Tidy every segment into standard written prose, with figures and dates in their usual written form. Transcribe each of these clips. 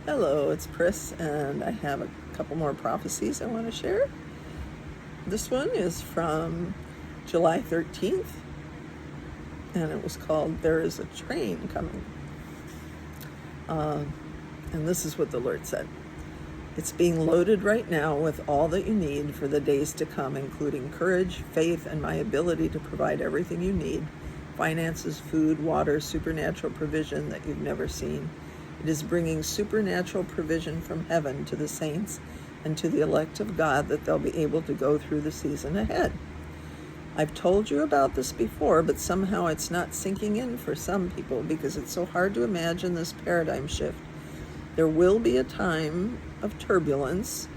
Hello, it's Pris, and I have a couple more prophecies I want to share. This one is from July 13th, and it was called There is a Train Coming. And this is what the Lord said. It's being loaded right now with all that you need for the days to come, including courage, faith, and my ability to provide everything you need: finances, food, water, supernatural provision that you've never seen. It is bringing supernatural provision from heaven to the saints and to the elect of God, that they'll be able to go through the season ahead. I've told you about this before, but somehow it's not sinking in for some people because it's so hard to imagine this paradigm shift. There will be a time of turbulence.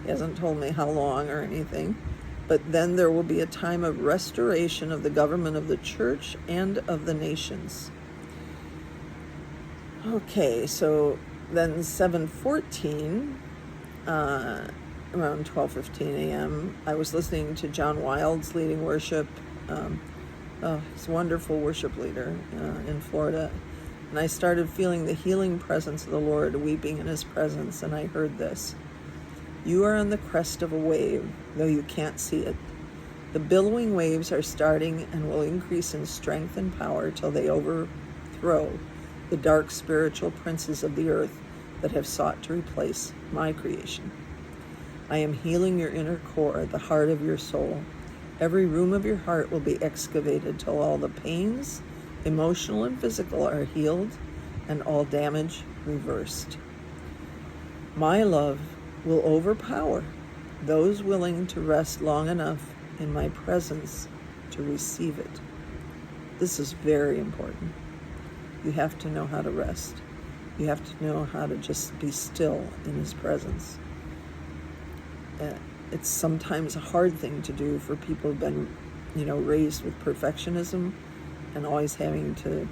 He hasn't told me how long or anything, but then there will be a time of restoration of the government of the church and of the nations. Okay, so then 7:14, around 12:15 a.m., I was listening to John Wilde's leading worship. He's a wonderful worship leader in Florida. And I started feeling the healing presence of the Lord, weeping in his presence, and I heard this. You are on the crest of a wave, though you can't see it. The billowing waves are starting and will increase in strength and power till they overthrow the dark spiritual princes of the earth that have sought to replace my creation. I am healing your inner core, the heart of your soul. Every room of your heart will be excavated till all the pains, emotional and physical, are healed and all damage reversed. My love will overpower those willing to rest long enough in my presence to receive it. This is very important. You have to know how to rest. You have to know how to just be still in his presence. It's sometimes a hard thing to do for people who've been, raised with perfectionism and always having to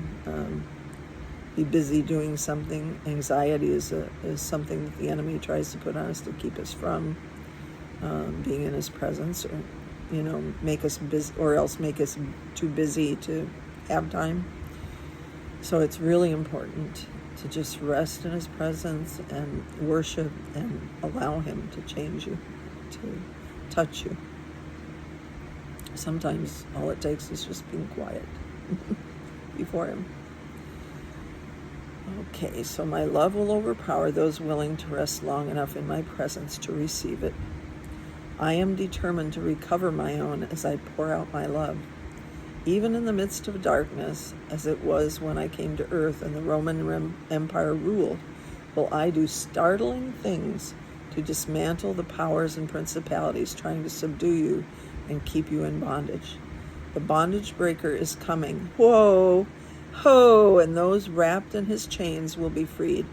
be busy doing something. Anxiety is something that the enemy tries to put on us to keep us from being in his presence, or make us busy, or else make us too busy to have time. So it's really important to just rest in his presence and worship and allow him to change you, to touch you. Sometimes all it takes is just being quiet before him. Okay, so my love will overpower those willing to rest long enough in my presence to receive it. I am determined to recover my own as I pour out my love. Even in the midst of darkness, as it was when I came to earth and the Roman Empire ruled, will I do startling things to dismantle the powers and principalities trying to subdue you and keep you in bondage. The bondage breaker is coming. Whoa, ho, and those wrapped in his chains will be freed.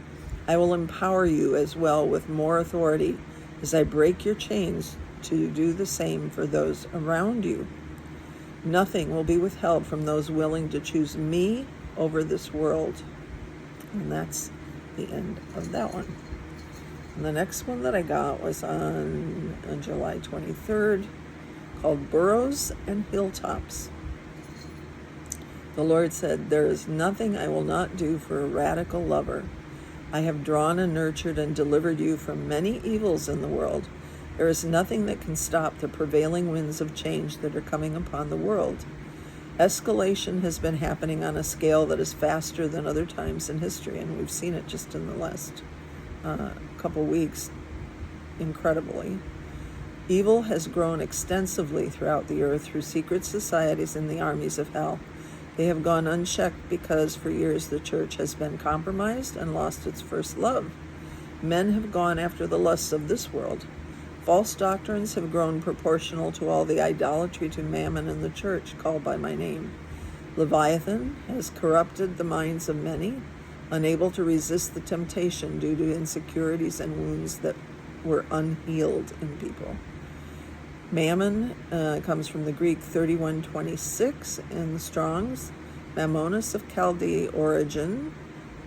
I will empower you as well with more authority as I break your chains to do the same for those around you. Nothing will be withheld from those willing to choose me over this world. And that's the end of that one. And the next one that I got was on July 23rd, called Burrows and Hilltops. The Lord said, there is nothing I will not do for a radical lover. I have drawn and nurtured and delivered you from many evils in the world. There is nothing that can stop the prevailing winds of change that are coming upon the world. Escalation has been happening on a scale that is faster than other times in history, and we've seen it just in the last couple weeks, incredibly. Evil has grown extensively throughout the earth through secret societies and the armies of hell. They have gone unchecked because for years the church has been compromised and lost its first love. Men have gone after the lusts of this world. False doctrines have grown proportional to all the idolatry to mammon in the church called by my name. Leviathan has corrupted the minds of many, unable to resist the temptation due to insecurities and wounds that were unhealed in people. Mammon comes from the Greek 3126 in the Strong's. Mammonas of Chaldee origin.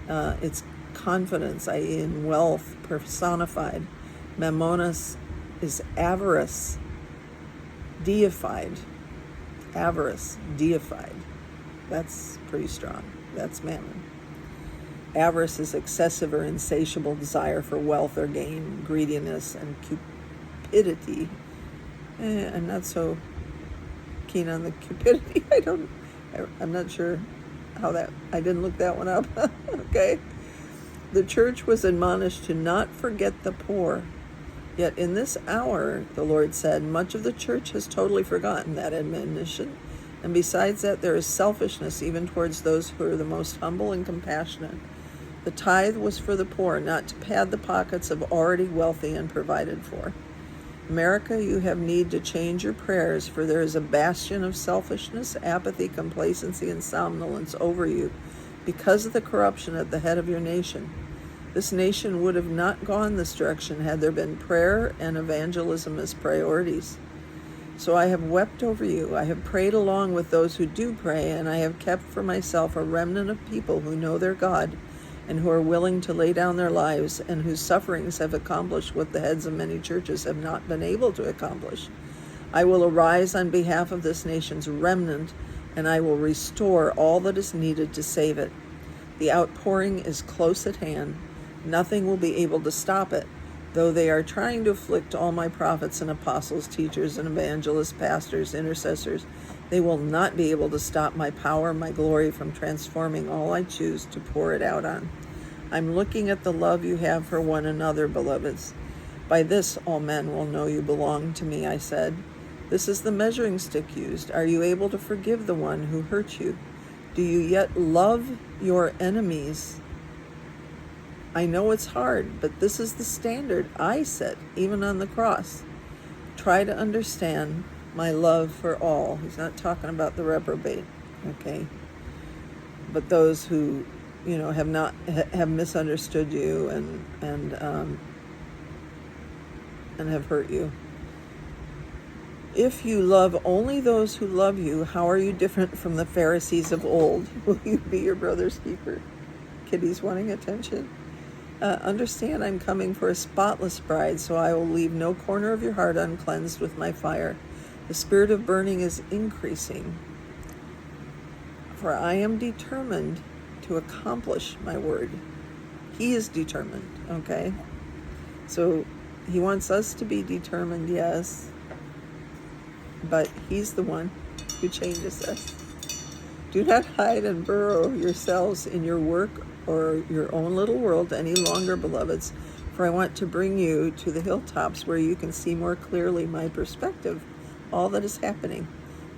It's confidence, i.e. in wealth personified. Mammonas is avarice, deified. Avarice, deified. That's pretty strong. That's mammon. Avarice is excessive or insatiable desire for wealth or gain. Greediness and cupidity. I'm not so keen on the cupidity. I'm not sure how that, I didn't look that one up. Okay. The church was admonished to not forget the poor. Yet in this hour, the Lord said, much of the church has totally forgotten that admonition. And besides that, there is selfishness even towards those who are the most humble and compassionate. The tithe was for the poor, not to pad the pockets of already wealthy and provided for. America, you have need to change your prayers, for there is a bastion of selfishness, apathy, complacency, and somnolence over you because of the corruption at the head of your nation. This nation would have not gone this direction had there been prayer and evangelism as priorities. So I have wept over you. I have prayed along with those who do pray, and I have kept for myself a remnant of people who know their God and who are willing to lay down their lives, and whose sufferings have accomplished what the heads of many churches have not been able to accomplish. I will arise on behalf of this nation's remnant, and I will restore all that is needed to save it. The outpouring is close at hand. Nothing will be able to stop it. Though they are trying to afflict all my prophets and apostles, teachers and evangelists, pastors, intercessors, they will not be able to stop my power, my glory from transforming all I choose to pour it out on. I'm looking at the love you have for one another, beloveds. By this all men will know you belong to me, I said. This is the measuring stick used. Are you able to forgive the one who hurt you? Do you yet love your enemies? I know it's hard, but this is the standard I set, even on the cross. Try to understand my love for all. He's not talking about the reprobate, okay? But those who, have misunderstood you and have hurt you. If you love only those who love you, how are you different from the Pharisees of old? Will you be your brother's keeper? Kitty's wanting attention. Understand I'm coming for a spotless bride, so I will leave no corner of your heart uncleansed with my fire. The spirit of burning is increasing, for I am determined to accomplish my word. He is determined, okay? So he wants us to be determined, yes, but he's the one who changes us. Do not hide and burrow yourselves in your work or your own little world any longer, beloveds, for I want to bring you to the hilltops where you can see more clearly my perspective, all that is happening.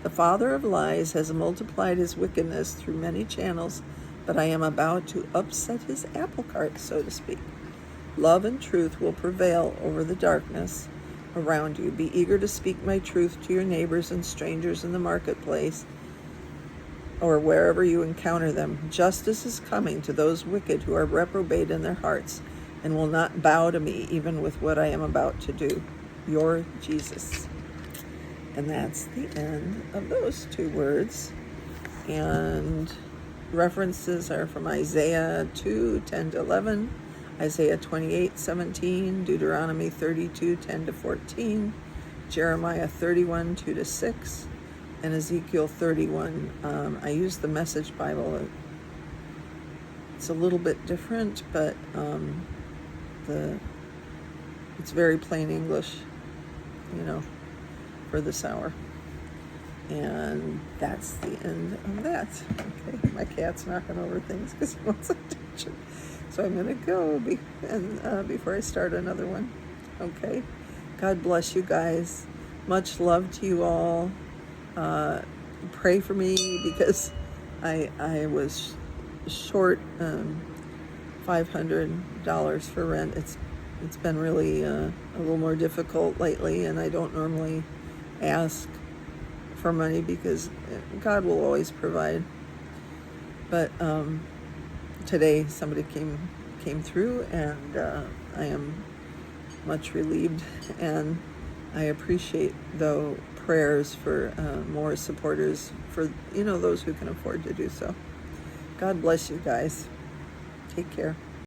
The father of lies has multiplied his wickedness through many channels, but I am about to upset his apple cart, so to speak. Love and truth will prevail over the darkness around you. Be eager to speak my truth to your neighbors and strangers in the marketplace, or wherever you encounter them. Justice is coming to those wicked who are reprobate in their hearts and will not bow to me even with what I am about to do. Your Jesus. And that's the end of those two words. And references are from Isaiah 2:10-11, Isaiah 28:17, Deuteronomy 32:10-14, Jeremiah 31:2-6, and Ezekiel 31. I use the Message Bible. It's a little bit different, but it's very plain English, for this hour. And that's the end of that. Okay, my cat's knocking over things because he wants attention. So I'm going to go before I start another one. Okay, God bless you guys. Much love to you all. Pray for me because I was short $500 for rent. It's been really a little more difficult lately, and I don't normally ask for money because God will always provide. But today somebody came through, and I am much relieved, and I appreciate though prayers for more supporters, for those who can afford to do so. God bless you guys. Take care.